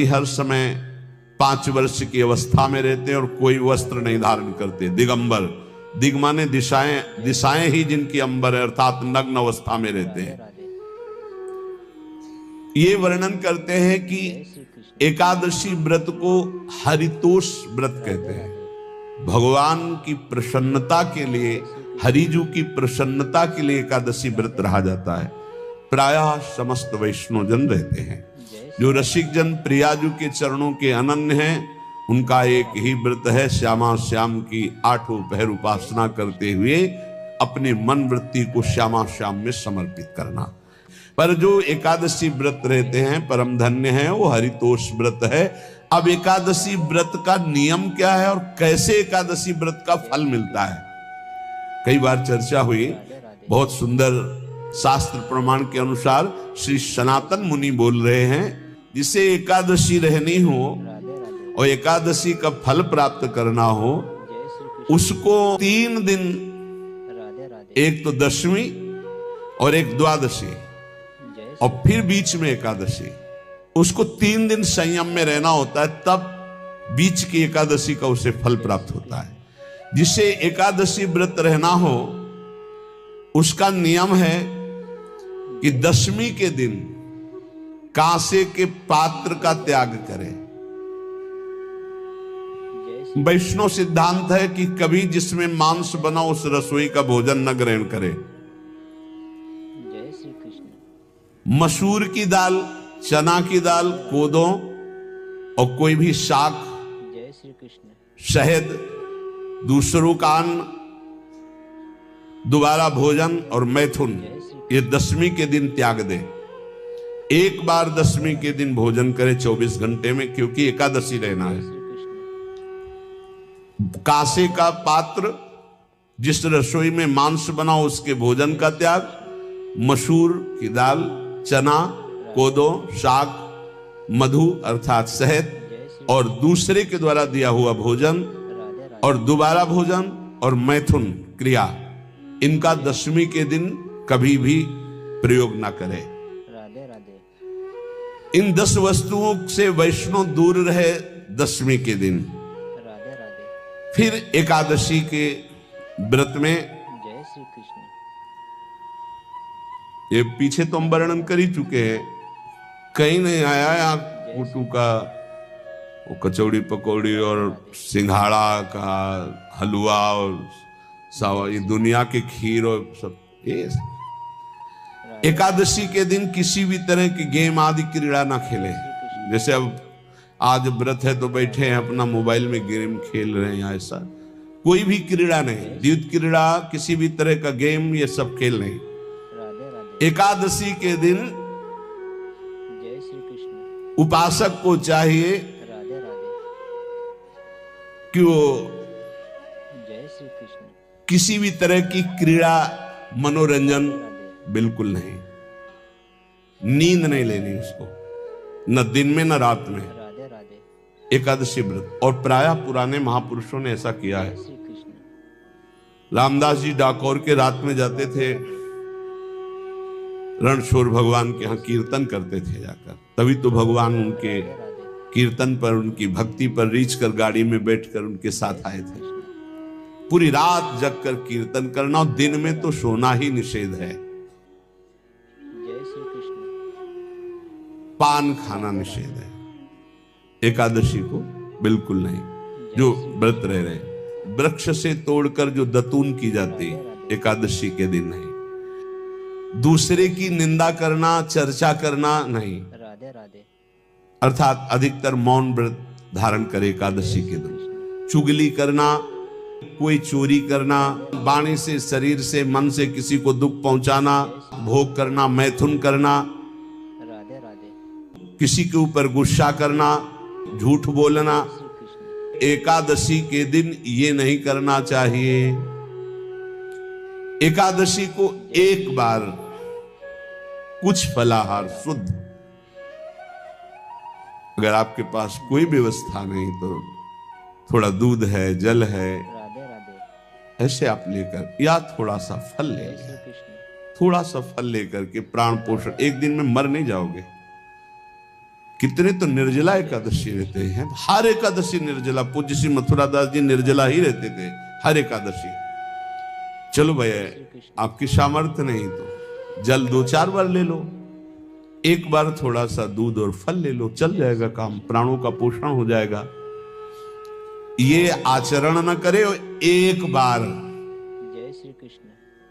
हर समय 5 वर्ष की अवस्था में रहते हैं और कोई वस्त्र नहीं धारण करते। दिगंबर, दिग माने दिशाएं, दिशाएं ही जिनकी अंबर है, अर्थात नग्न अवस्था में रहते हैं। ये वर्णन करते हैं कि एकादशी व्रत को हरितोष व्रत कहते हैं। भगवान की प्रसन्नता के लिए, हरिजू की प्रसन्नता के लिए एकादशी व्रत रहा जाता है। प्रायः समस्त वैष्णव जन रहते हैं। जो रसिक जन प्रियाजू के चरणों के अनन्य हैं, उनका एक ही व्रत है, श्यामा श्याम की 8 पहर उपासना करते हुए अपने मन वृत्ति को श्यामा श्याम में समर्पित करना। पर जो एकादशी व्रत रहते हैं परम धन्य है, वो हरितोष व्रत है। अब एकादशी व्रत का नियम क्या है और कैसे एकादशी व्रत का फल मिलता है, कई बार चर्चा हुई। बहुत सुंदर शास्त्र प्रमाण के अनुसार श्री सनातन मुनि बोल रहे हैं, जिसे एकादशी रहनी हो और एकादशी का फल प्राप्त करना हो, उसको 3 दिन, एक तो दशमी और एक द्वादशी और फिर बीच में एकादशी, उसको 3 दिन संयम में रहना होता है, तब बीच की एकादशी का उसे फल प्राप्त होता है। जिसे एकादशी व्रत रहना हो उसका नियम है कि दशमी के दिन कांसे के पात्र का त्याग करें। वैष्णव सिद्धांत है कि कभी जिसमें मांस बना उस रसोई का भोजन न ग्रहण करे। मसूर की दाल, चना की दाल, कोदों और कोई भी शाक, शहद, दूसरों का अन्न, दोबारा भोजन और मैथुन, ये दशमी के दिन त्याग दे। एक बार दशमी के दिन भोजन करे 24 घंटे में, क्योंकि एकादशी रहना है। कांसे का पात्र, जिस रसोई में मांस बना उसके भोजन का त्याग, मसूर की दाल, चना, कोदो, शाक, मधु अर्थात शहद और दूसरे के द्वारा दिया हुआ भोजन और दोबारा भोजन और मैथुन क्रिया, इनका दशमी के दिन कभी भी प्रयोग ना करें। इन 10 वस्तुओं से वैष्णव दूर रहे दशमी के दिन। फिर एकादशी के व्रत में, ये पीछे तो हम वर्णन कर ही चुके हैं, कहीं नहीं आया यहाँ कुटू का वो कचौड़ी पकौड़ी और सिंघाड़ा का हलवा और सावा, ये दुनिया के खीर और सब। ये एकादशी के दिन किसी भी तरह की गेम आदि क्रीड़ा ना खेले। जैसे अब आज व्रत है तो बैठे हैं अपना मोबाइल में गेम खेल रहे हैं, ऐसा कोई भी क्रीड़ा नहीं। द्यूत क्रीड़ा, किसी भी तरह का गेम, ये सब खेल नहीं। एकादशी के दिन उपासक को चाहिए कि वो किसी भी तरह की क्रीड़ा, मनोरंजन बिल्कुल नहीं, नींद नहीं लेनी उसको, न दिन में न रात में। एकादशी व्रत, और प्रायः पुराने महापुरुषों ने ऐसा किया है। रामदास जी डाकोर के रात में जाते थे, रणछोड़ भगवान के यहाँ कीर्तन करते थे जाकर, तभी तो भगवान उनके कीर्तन पर, उनकी भक्ति पर रीछ कर गाड़ी में बैठकर उनके साथ आए थे। पूरी रात जगकर कीर्तन करना, और दिन में तो सोना ही निषेध है। पान खाना निषेध है, एकादशी को बिल्कुल नहीं। जो व्रत रह रहे, वृक्ष से तोड़कर जो दतून की जाती एकादशी के दिन नहीं। दूसरे की निंदा करना, चर्चा करना नहीं, अर्थात अधिकतर मौन व्रत धारण करे एकादशी के दिन। चुगली करना, कोई चोरी करना, वाणी से, शरीर से, मन से किसी को दुख पहुंचाना, भोग करना, मैथुन करना, किसी के ऊपर गुस्सा करना, झूठ बोलना, एकादशी के दिन ये नहीं करना चाहिए। एकादशी को एक बार कुछ फलाहार शुद्ध, अगर आपके पास कोई व्यवस्था नहीं तो थोड़ा दूध है, जल है, ऐसे आप लेकर, या थोड़ा सा फल ले लिया, थोड़ा सा फल लेकर के प्राण पोषण, एक दिन में मर नहीं जाओगे। कितने तो निर्जला एकादशी रहते हैं, हर एकादशी निर्जला। पूज्य श्री मथुरा दास जी निर्जला ही रहते थे हर एकादशी। चलो भैया आपकी सामर्थ्य नहीं तो जल 2-4 बार ले लो, एक बार थोड़ा सा दूध और फल ले लो, चल जाएगा काम, प्राणों का पोषण हो जाएगा। ये आचरण न करे और एक बार जय श्री कृष्ण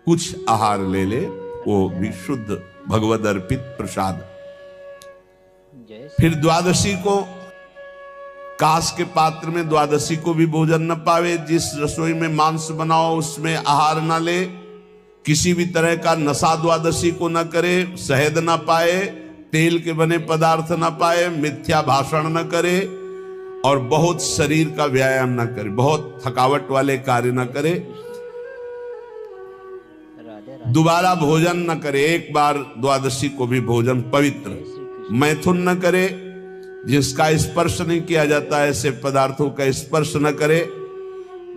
कुछ आहार ले ले, वो भी शुद्ध भगवद अर्पित प्रसाद। फिर द्वादशी को कांस के पात्र में द्वादशी को भी भोजन न पावे। जिस रसोई में मांस बनाओ उसमें आहार न ले, किसी भी तरह का नशा द्वादशी को न करे, शहद न पाए, तेल के बने पदार्थ न पाए, मिथ्या भाषण न करे और बहुत शरीर का व्यायाम न करे, बहुत थकावट वाले कार्य न करे, दोबारा भोजन न करे, एक बार द्वादशी को भी भोजन पवित्र, मैथुन न करे, जिसका स्पर्श नहीं किया जाता है ऐसे पदार्थों का स्पर्श न करे,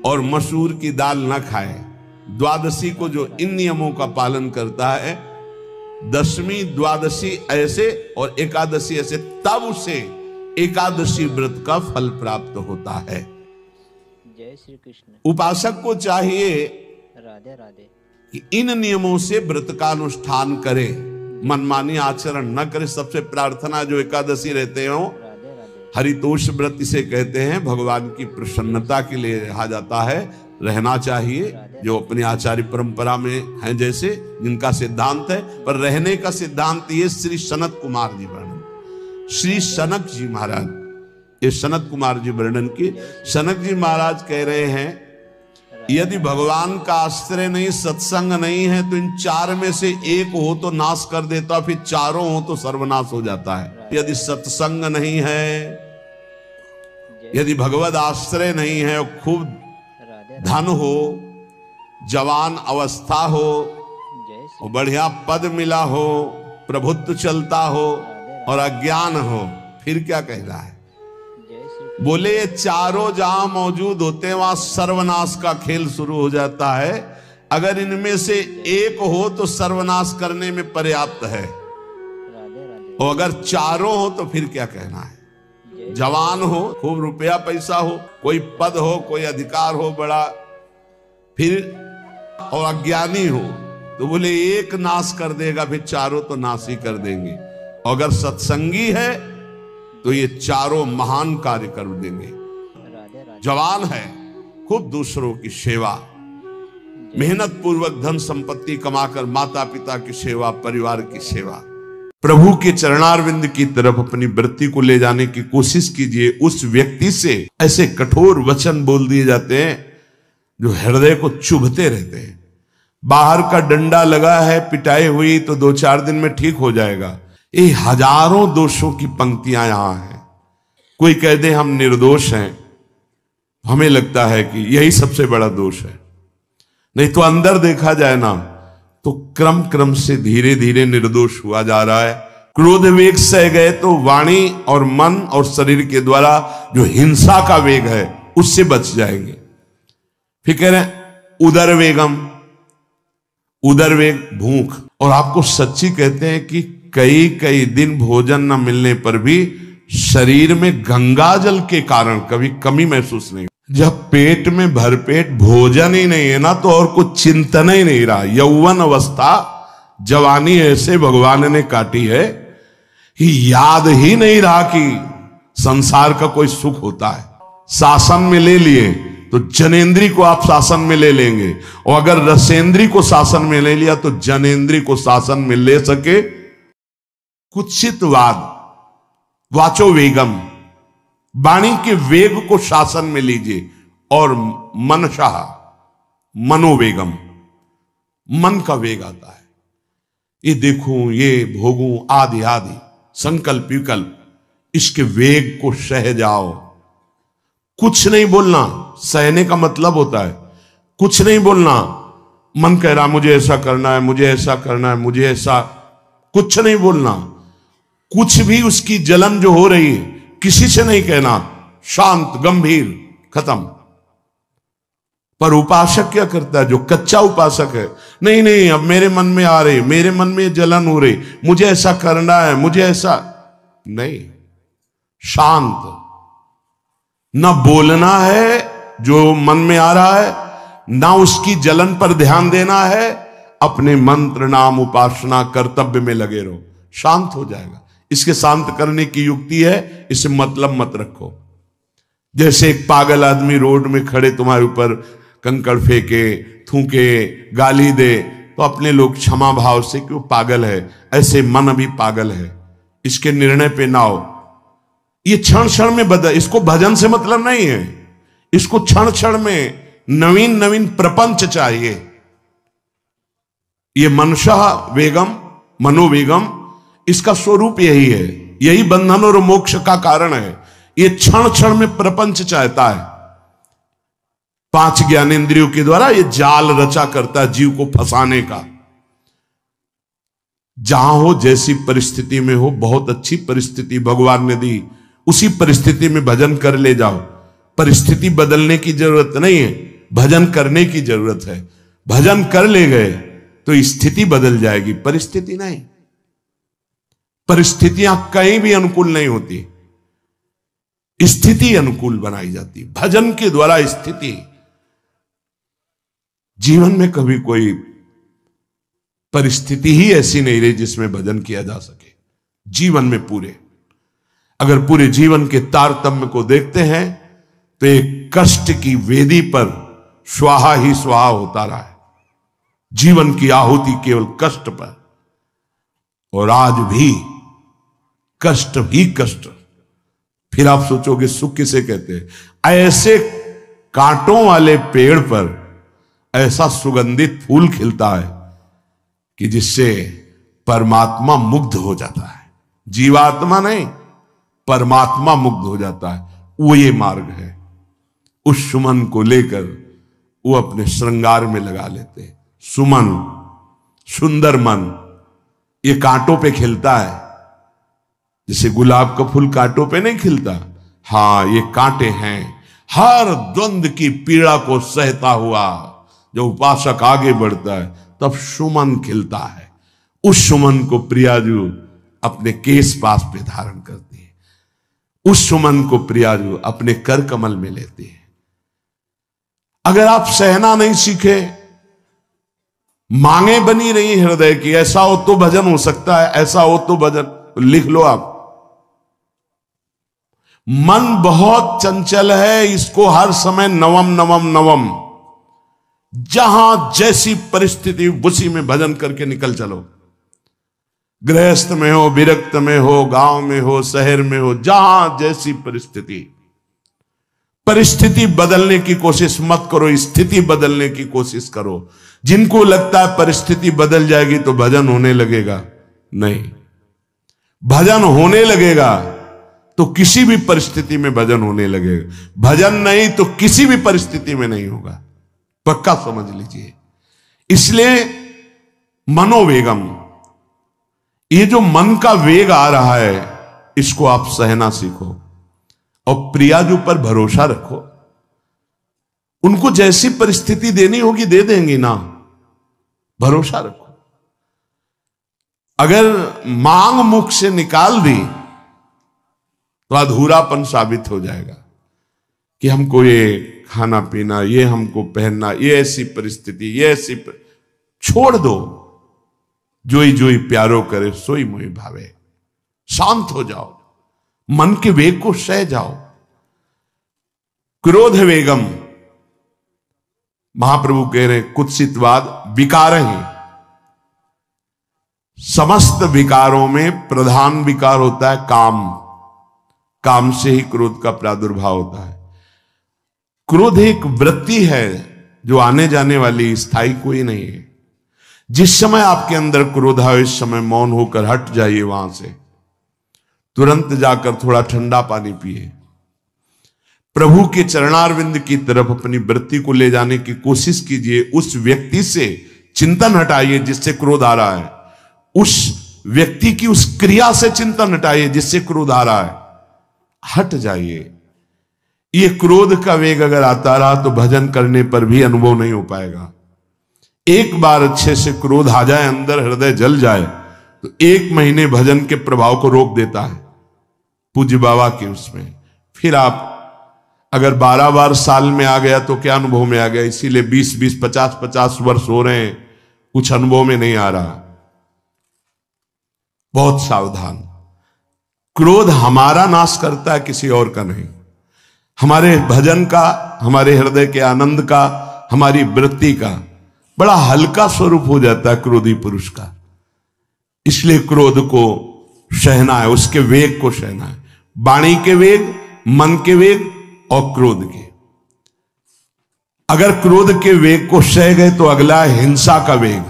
और मसूर की दाल न खाए। द्वादशी को जो इन नियमों का पालन करता है, दशमी द्वादशी ऐसे और एकादशी ऐसे, तब उसे एकादशी व्रत का फल प्राप्त होता है। जय श्री कृष्ण। उपासक को चाहिए राधे राधे कि इन नियमों से व्रत का अनुष्ठान करे, मनमानी आचरण न करे। सबसे प्रार्थना जो एकादशी रहते हो, राधे राधे हरितोष व्रत इसे कहते हैं, भगवान की प्रसन्नता के लिए रहा जाता है, रहना चाहिए। जो अपनी आचार्य परंपरा में है, जैसे जिनका सिद्धांत है, पर रहने का सिद्धांत ये श्री सनत कुमार जी वर्णन, श्री सनक जी महाराज, ये सनत कुमार जी वर्णन की। सनक जी महाराज कह रहे हैं, यदि भगवान का आश्रय नहीं, सत्संग नहीं है, तो इन 4 में से एक हो तो नाश कर देता, फिर चारों हो तो सर्वनाश हो जाता है। यदि सत्संग नहीं है, यदि भगवद आश्रय नहीं है, और खूब धन हो, जवान अवस्था हो, और बढ़िया पद मिला हो, प्रभुत्व चलता हो और अज्ञान हो, फिर क्या कह रहा है? बोले ये चारों जहां मौजूद होते हैं वहां सर्वनाश का खेल शुरू हो जाता है। अगर इनमें से एक हो तो सर्वनाश करने में पर्याप्त है, और अगर चारों हो तो फिर क्या कहना है? जवान हो, खूब रुपया पैसा हो, कोई पद हो, कोई अधिकार हो बड़ा, फिर और अज्ञानी हो, तो बोले एक नाश कर देगा, फिर चारों तो नाश ही कर देंगे। और अगर सत्संगी है तो ये चारों महान कार्य कर देंगे। जवान है, खूब दूसरों की सेवा, मेहनत पूर्वक धन संपत्ति कमाकर माता पिता की सेवा, परिवार की सेवा, प्रभु के चरणारविंद की तरफ अपनी वृत्ति को ले जाने की कोशिश कीजिए। उस व्यक्ति से ऐसे कठोर वचन बोल दिए जाते हैं जो हृदय को चुभते रहते हैं। बाहर का डंडा लगा है, पिटाई हुई तो 2-4 दिन में ठीक हो जाएगा। ये हजारों दोषों की पंक्तियां यहां हैं। कोई कह दे हम निर्दोष हैं, हमें लगता है कि यही सबसे बड़ा दोष है। नहीं तो अंदर देखा जाए ना, तो क्रम क्रम से धीरे धीरे निर्दोष हुआ जा रहा है। क्रोध वेग सह गए तो वाणी और मन और शरीर के द्वारा जो हिंसा का वेग है उससे बच जाएंगे। फिर कह रहे हैं उदर वेगम, उदर वेग भूख। और आपको सच्ची कहते हैं कि कई कई दिन भोजन न मिलने पर भी शरीर में गंगा जल के कारण कभी कमी महसूस नहीं। जब पेट में भरपेट भोजन ही नहीं है ना, तो और कुछ चिंतन ही नहीं रहा। यौवन अवस्था, जवानी ऐसे भगवान ने काटी है कि याद ही नहीं रहा कि संसार का कोई सुख होता है। शासन में ले लिए तो जनेंद्री को आप शासन में ले लेंगे, और अगर रसेंद्री को शासन में ले लिया तो जनेंद्री को शासन में ले सके। कुत्सितवाद, वाचो वेगम, वाणी के वेग को शासन में लीजिए, और मनशाह, मनोवेगम, मन का वेग आता है। ये देखूं, ये भोगूं, आदि आदि संकल्प विकल्प, इसके वेग को सह जाओ। कुछ नहीं बोलना, सहने का मतलब होता है कुछ नहीं बोलना। मन कह रहा मुझे ऐसा करना है, मुझे ऐसा करना है, मुझे ऐसा, कुछ नहीं बोलना। कुछ भी उसकी जलन जो हो रही है किसी से नहीं कहना, शांत गंभीर, खत्म। पर उपासक क्या करता है? जो कच्चा उपासक है, नहीं नहीं अब मेरे मन में आ रही, मेरे मन में जलन हो रही, मुझे ऐसा करना है, मुझे ऐसा नहीं। शांत, न बोलना है जो मन में आ रहा है, ना उसकी जलन पर ध्यान देना है, अपने मंत्र नाम उपासना कर्तव्य में लगे रहो, शांत हो जाएगा। इसके शांत करने की युक्ति है, इसे मतलब मत रखो। जैसे एक पागल आदमी रोड में खड़े तुम्हारे ऊपर कंकड़ फेंके, थूके, गाली दे, तो अपने लोग क्षमा भाव से कि वो पागल है, ऐसे मन अभी पागल है, इसके निर्णय पे ना हो। ये क्षण क्षण में बदल, इसको भजन से मतलब नहीं है, इसको क्षण क्षण में नवीन नवीन प्रपंच चाहिए। ये मनशः वेगम, मनोवेगम, इसका स्वरूप यही है, यही बंधन और मोक्ष का कारण है। ये क्षण क्षण में प्रपंच चाहता है। 5 ज्ञानेंद्रियों के द्वारा ये जाल रचा करता है जीव को फंसाने का। जहां हो, जैसी परिस्थिति में हो, बहुत अच्छी परिस्थिति भगवान ने दी, उसी परिस्थिति में भजन कर ले जाओ। परिस्थिति बदलने की जरूरत नहीं है, भजन करने की जरूरत है। भजन कर ले गए तो स्थिति बदल जाएगी, परिस्थिति नहीं। परिस्थितियां कहीं भी अनुकूल नहीं होती, स्थिति अनुकूल बनाई जाती। भजन के द्वारा स्थिति, जीवन में कभी कोई परिस्थिति ही ऐसी नहीं रही जिसमें भजन किया जा सके। जीवन में पूरे, अगर पूरे जीवन के तारतम्य को देखते हैं तो एक कष्ट की वेदी पर स्वाहा ही स्वाहा होता रहा है। जीवन की आहुति केवल कष्ट पर, और आज भी कष्ट ही कष्ट। फिर आप सोचोगे सुख किसे कहते हैं? ऐसे कांटों वाले पेड़ पर ऐसा सुगंधित फूल खिलता है कि जिससे परमात्मा मुग्ध हो जाता है। जीवात्मा नहीं, परमात्मा मुग्ध हो जाता है। वो ये मार्ग है। उस सुमन को लेकर वो अपने श्रृंगार में लगा लेते हैं। सुमन, सुंदर मन, ये कांटों पे खिलता है। जैसे गुलाब का फूल कांटों पे नहीं खिलता, हाँ ये कांटे हैं। हर द्वंद्व की पीड़ा को सहता हुआ जो उपासक आगे बढ़ता है, तब सुमन खिलता है। उस सुमन को प्रियाजू अपने केश पास पे धारण करती है। उस सुमन को प्रियाजू अपने कर कमल में लेती है। अगर आप सहना नहीं सीखे, मांगे बनी रही हृदय की, ऐसा हो तो भजन हो सकता है, ऐसा हो तो भजन, लिख लो आप। मन बहुत चंचल है, इसको हर समय नवम नवम नवम, जहां जैसी परिस्थिति उसी में भजन करके निकल चलो। गृहस्थ में हो, विरक्त में हो, गांव में हो, शहर में हो, जहां जैसी परिस्थिति, परिस्थिति बदलने की कोशिश मत करो, स्थिति बदलने की कोशिश करो। जिनको लगता है परिस्थिति बदल जाएगी तो भजन होने लगेगा, नहीं। भजन होने लगेगा तो किसी भी परिस्थिति में भजन होने लगेगा। भजन नहीं तो किसी भी परिस्थिति में नहीं होगा, पक्का समझ लीजिए। इसलिए मनोवेगम, ये जो मन का वेग आ रहा है, इसको आप सहना सीखो और प्रियाजू पर भरोसा रखो। उनको जैसी परिस्थिति देनी होगी दे देंगी ना, भरोसा रखो। अगर मांग मुख से निकाल दी तो अधूरापन साबित हो जाएगा कि हमको ये खाना पीना, ये हमको पहनना, ये ऐसी परिस्थिति, ये ऐसी छोड़ दो। जोई जोई प्यारो करे सोई मोई भावे। शांत हो जाओ, मन के वेग को सह जाओ। क्रोध वेगम, महाप्रभु कह रहे कुत्सितवाद विकार ही। समस्त विकारों में प्रधान विकार होता है काम। काम से ही क्रोध का प्रादुर्भाव होता है। क्रोध एक वृत्ति है जो आने जाने वाली, स्थायी कोई नहीं है। जिस समय आपके अंदर क्रोध आए, इस समय मौन होकर हट जाइए वहां से। तुरंत जाकर थोड़ा ठंडा पानी पिए। प्रभु के चरणारविंद की तरफ अपनी वृत्ति को ले जाने की कोशिश कीजिए। उस व्यक्ति से चिंतन हटाइए जिससे क्रोध आ रहा है। उस व्यक्ति की उस क्रिया से चिंतन हटाइए जिससे क्रोध आ रहा है। हट जाइए। ये क्रोध का वेग अगर आता रहा तो भजन करने पर भी अनुभव नहीं हो पाएगा। एक बार अच्छे से क्रोध आ जाए, अंदर हृदय जल जाए, तो 1 महीने भजन के प्रभाव को रोक देता है। पूज्य बाबा के उसमें। फिर आप अगर 12 बार साल में आ गया तो क्या अनुभव में आ गया। इसीलिए 20-20, 50-50 वर्ष हो रहे हैं, कुछ अनुभव में नहीं आ रहा। बहुत सावधान। क्रोध हमारा नाश करता है, किसी और का नहीं। हमारे भजन का, हमारे हृदय के आनंद का, हमारी वृत्ति का बड़ा हल्का स्वरूप हो जाता है क्रोधी पुरुष का। इसलिए क्रोध को सहना है, उसके वेग को सहना है। वाणी के वेग, मन के वेग और क्रोध के। अगर क्रोध के वेग को सह गए तो अगला है हिंसा का वेग।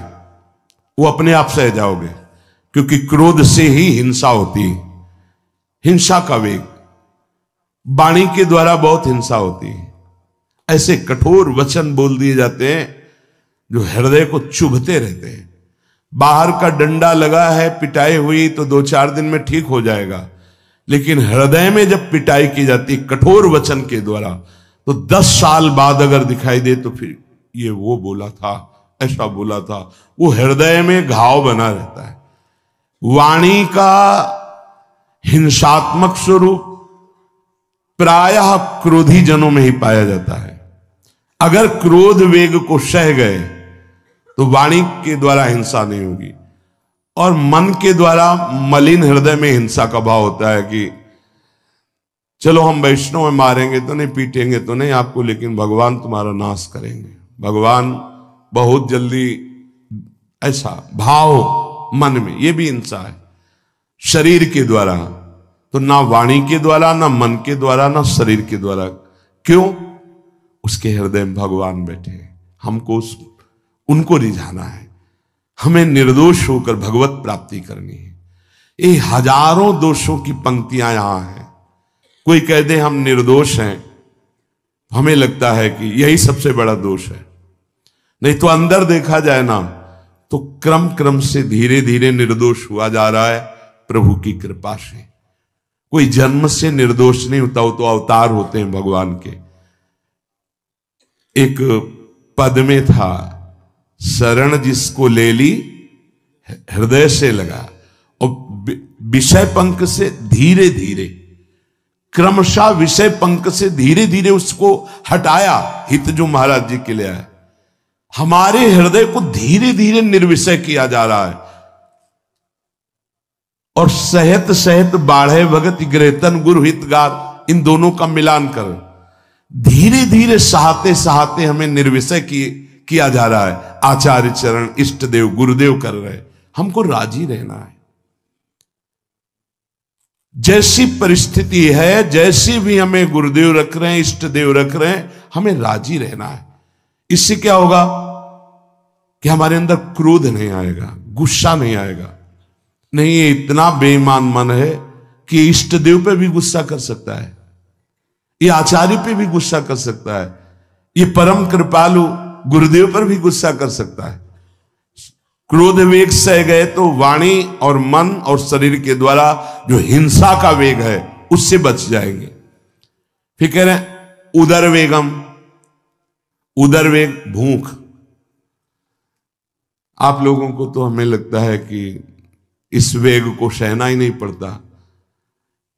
वो अपने आप सह जाओगे, क्योंकि क्रोध से ही हिंसा होती है। हिंसा का वेग, वाणी के द्वारा बहुत हिंसा होती है। ऐसे कठोर वचन बोल दिए जाते हैं जो हृदय को चुभते रहते हैं। बाहर का डंडा लगा है, पिटाई हुई तो 2-4 दिन में ठीक हो जाएगा, लेकिन हृदय में जब पिटाई की जाती कठोर वचन के द्वारा तो 10 साल बाद अगर दिखाई दे तो फिर ये वो बोला था, ऐसा बोला था, वो हृदय में घाव बना रहता है। वाणी का हिंसात्मक स्वरूप प्रायः क्रोधी जनों में ही पाया जाता है। अगर क्रोध वेग को सह गए तो वाणी के द्वारा हिंसा नहीं होगी। और मन के द्वारा मलिन हृदय में हिंसा का भाव होता है कि चलो हम वैष्णव में मारेंगे तो नहीं, पीटेंगे तो नहीं आपको, लेकिन भगवान तुम्हारा नाश करेंगे, भगवान बहुत जल्दी, ऐसा भाव मन में, ये भी हिंसा है। शरीर के द्वारा तो ना वाणी के द्वारा, ना मन के द्वारा, ना शरीर के द्वारा। क्यों? उसके हृदय में भगवान बैठे हैं, हमको उनको रिझाना है, हमें निर्दोष होकर भगवत प्राप्ति करनी है। ये हजारों दोषों की पंक्तियां यहां हैं। कोई कह दे हम निर्दोष हैं, हमें लगता है कि यही सबसे बड़ा दोष है। नहीं तो अंदर देखा जाए ना तो क्रम क्रम से धीरे धीरे निर्दोष हुआ जा रहा है प्रभु की कृपा से। कोई जन्म से निर्दोष नहीं होता, वो तो अवतार होते हैं भगवान के। एक पद में था, शरण जिसको ले ली हृदय से लगा, और विषय पंख से धीरे धीरे, क्रमशः विषय पंख से धीरे धीरे उसको हटाया। हित जो महाराज जी के लिए आया, हमारे हृदय को धीरे धीरे निर्विषय किया जा रहा है। और सहत सहत बाढ़े भगत ग्रहतन गुरु हितगार, इन दोनों का मिलान कर धीरे धीरे सहाते सहाते हमें निर्विषय किया जा रहा है। आचार्य चरण, इष्ट देव, गुरुदेव कर रहे, हमको राजी रहना है। जैसी परिस्थिति है, जैसी भी हमें गुरुदेव रख रहे हैं, इष्ट देव रख रहे हैं, हमें राजी रहना है। इससे क्या होगा कि हमारे अंदर क्रोध नहीं आएगा, गुस्सा नहीं आएगा। नहीं, ये इतना बेईमान मन है कि इष्ट देव पे भी गुस्सा कर सकता है, ये आचार्य पे भी गुस्सा कर सकता है, ये परम कृपालु गुरुदेव पर भी गुस्सा कर सकता है। क्रोध वेग सह गए तो वाणी और मन और शरीर के द्वारा जो हिंसा का वेग है उससे बच जाएंगे। फिर कह रहे हैं उदर वेगम, उदर वेग भूख। आप लोगों को तो हमें लगता है कि इस वेग को सहना ही नहीं पड़ता।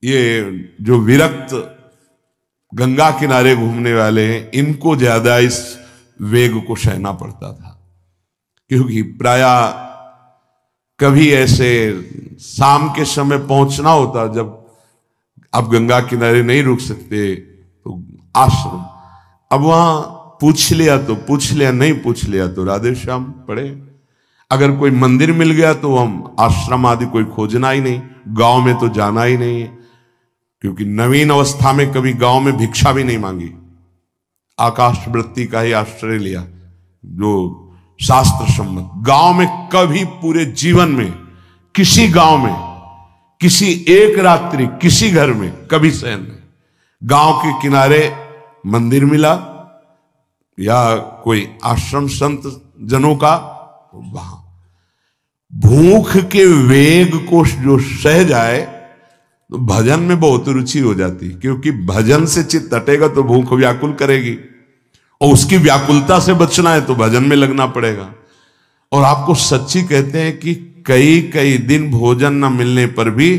ये जो विरक्त गंगा किनारे घूमने वाले हैं, इनको ज्यादा इस वेग को सहना पड़ता था, क्योंकि प्रायः कभी ऐसे शाम के समय पहुंचना होता, जब आप गंगा किनारे नहीं रुक सकते तो आश्रम, अब वहां पूछ लिया तो पूछ लिया, नहीं पूछ लिया तो राधे श्याम पड़े। अगर कोई मंदिर मिल गया तो हम आश्रम आदि कोई खोजना ही नहीं, गांव में तो जाना ही नहीं है, क्योंकि नवीन अवस्था में कभी गांव में भिक्षा भी नहीं मांगी, आकाश वृत्ति का ही आश्रय लिया जो शास्त्र सम्मत। गांव में कभी पूरे जीवन में, किसी गांव में, किसी एक रात्रि किसी घर में कभी शयन नहीं। गांव के किनारे मंदिर मिला या कोई आश्रम संत जनों का, तो वहां भूख के वेग को जो सह जाए तो भजन में बहुत रुचि हो जाती, क्योंकि भजन से चित्त हटेगा तो भूख व्याकुल करेगी, और उसकी व्याकुलता से बचना है तो भजन में लगना पड़ेगा। और आपको सच्ची कहते हैं कि कई कई दिन भोजन न मिलने पर भी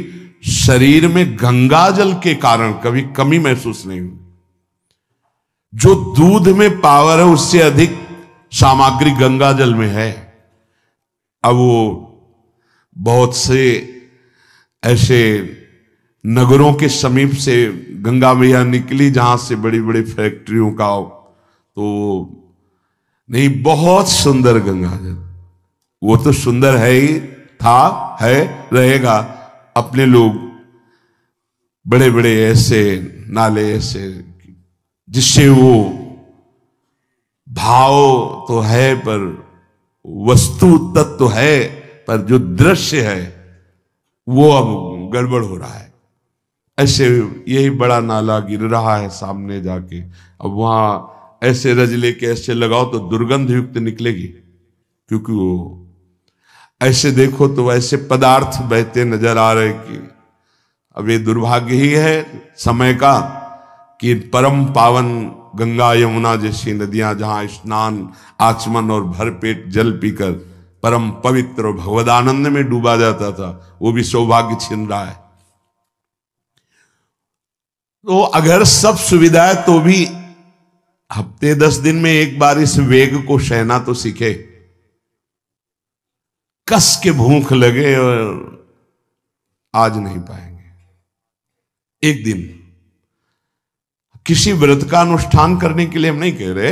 शरीर में गंगा जल के कारण कभी कमी महसूस नहीं हुई। जो दूध में पावर है उससे अधिक सामग्री गंगा जल में है। अब वो बहुत से ऐसे नगरों के समीप से गंगा मैया निकली जहां से बड़ी बड़ी फैक्ट्रियों का, तो नहीं, बहुत सुंदर गंगा जल। वो तो सुंदर है ही, था, है, रहेगा। अपने लोग बड़े बड़े ऐसे नाले ऐसे जिससे वो भाव तो है पर वस्तु तत्व तो है, पर जो दृश्य है वो अब गड़बड़ हो रहा है। ऐसे यही बड़ा नाला गिर रहा है सामने जाके, अब वहां ऐसे रज लेके ऐसे लगाओ तो दुर्गंध युक्त निकलेगी, क्योंकि वो ऐसे देखो तो ऐसे पदार्थ बहते नजर आ रहे कि अब ये दुर्भाग्य ही है समय का कि परम पावन गंगा यमुना जैसी नदियां जहां स्नान आचमन और भरपेट जल पीकर परम पवित्र और भगवदानंद में डूबा जाता था, वो भी सौभाग्य छिन रहा है। तो अगर सब सुविधा है तो भी हफ्ते 10 दिन में एक बार इस वेग को सहना तो सीखे। कस के भूख लगे और आज नहीं पाएंगे। एक दिन किसी व्रत का अनुष्ठान करने के लिए हम नहीं कह रहे,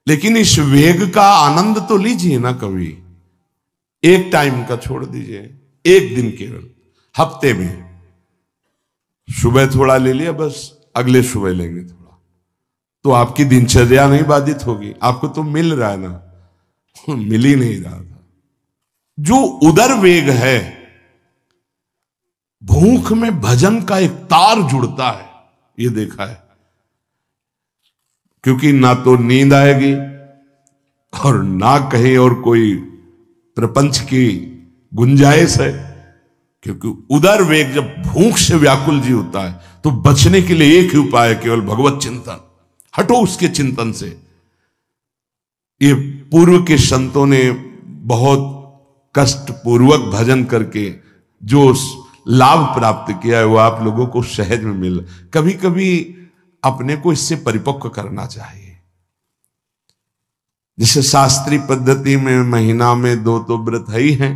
लेकिन इस वेग का आनंद तो लीजिए ना कभी। एक टाइम का छोड़ दीजिए, एक दिन केवल हफ्ते में सुबह थोड़ा ले लिया, बस अगले सुबह लेंगे थोड़ा, तो आपकी दिनचर्या नहीं बाधित होगी। आपको तो मिल रहा है ना, मिल ही नहीं रहा था। जो उदर वेग है, भूख में भजन का एक तार जुड़ता है, ये देखा है। क्योंकि ना तो नींद आएगी और ना कहीं और कोई प्रपंच की गुंजाइश है, क्योंकि उदर वेग जब भूख से व्याकुल जी होता है तो बचने के लिए एक ही उपाय है, केवल भगवत चिंतन। हटो उसके चिंतन से। ये पूर्व के संतों ने बहुत कष्ट पूर्वक भजन करके जो लाभ प्राप्त किया है वो आप लोगों को सहज में मिल। कभी कभी अपने को इससे परिपक्व करना चाहिए। जैसे शास्त्रीय पद्धति में महीना में 2 तो व्रत है ही हैं,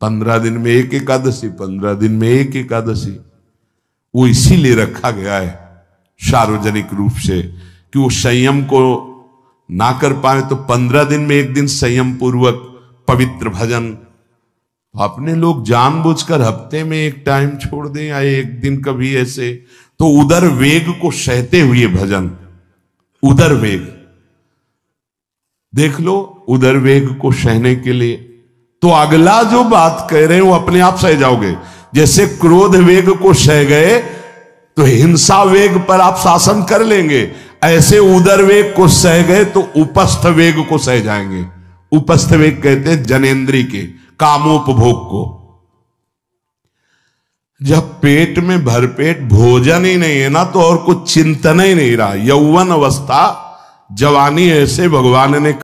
15 दिन में एक एकादशी, 15 दिन में एक एकादशी। वो इसीलिए रखा गया है सार्वजनिक रूप से कि वो संयम को ना कर पाए तो 15 दिन में एक दिन संयम पूर्वक पवित्र भजन। अपने लोग जानबूझकर हफ्ते में एक टाइम छोड़ दें या एक दिन कभी ऐसे, तो उदर वेग को सहते हुए भजन। उदर वेग देख लो, उदर वेग को सहने के लिए तो अगला जो बात कह रहे हैं वो अपने आप सह जाओगे। जैसे क्रोध वेग को सह गए तो हिंसा वेग पर आप शासन कर लेंगे, ऐसे उदर वेग को सह गए तो उपस्थ वेग को सह जाएंगे। उपस्थ वेग कहते हैं जनेन्द्री के कामोपभोग को। जब पेट में भरपेट भोजन ही नहीं है ना तो और कुछ चिंतन ही नहीं रहा। यौवन अवस्था जवानी ऐसे भगवान ने